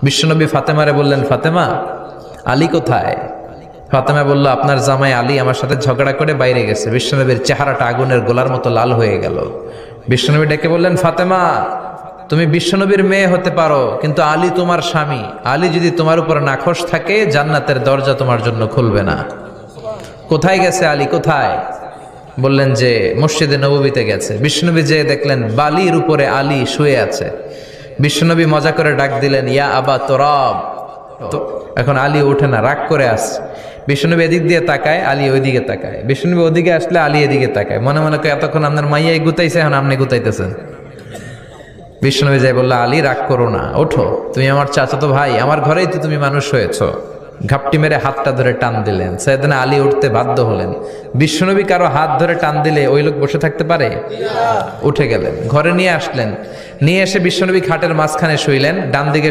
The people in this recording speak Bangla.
বিশ্বনবী ফাতেমারে বললেন, ফাতেমা, আলী কোথায়? ফাতেমা বলল, আপনার জামাই আলী আমার সাথে ঝগড়া করে বাইরে গেছে। বিশ্বনবীর চেহারাটা আগুনের গোলার মতো লাল হয়ে গেল। বিশ্বনবী ডেকে বললেন, ফাতেমা, তুমি বিশ্বনবীর মেয়ে হতে পারো, কিন্তু আলী তোমার স্বামী। আলী যদি তোমার উপর নাখোশ থাকে, জান্নাতের দরজা তোমার জন্য খুলবে না। কোথায় গেছে আলী, কোথায়? বললেন যে মসজিদে নববীতে গেছে। বিশ্বনবী যে দেখলেন বালির উপরে আলী শুয়ে আছে। বিশ্বনবী মজা করে ডাক দিলেন, ইয়া আবা তোরাব। তো এখন আলী ওঠে না, রাগ করে আসছে। বিশ্বনবী এদিক দিয়ে তাকায়, আলী ওইদিকে তাকায়। বিশ্বনবী ওদিকে আসলে আলী এদিকে তাকায়। মনে মনে করে, এতক্ষণ আপনার মাইয়াই গুতাইছে, এখন আপনি গুতাইতেছেন। বিশ্বনবী যাই বলল, আলী রাগ করো না, ওঠো, তুমি আমার চাচাতো ভাই, আমার ঘরেই তো তুমি মানুষ হয়েছ। ঘাপটি মেরে হাতটা ধরে টান দিলেন। সাইয়েদনা আলী উঠতে বাধ্য হলেন। বিশ্বনবী কারো হাত ধরে টান দিলে ওই লোক বসে থাকতে পারে? উঠে গেলেন, ঘরে নিয়ে আসলেন। নিয়ে এসে বিশ্বনবী খাটের মাঝখানে শুইলেন, ডান দিকে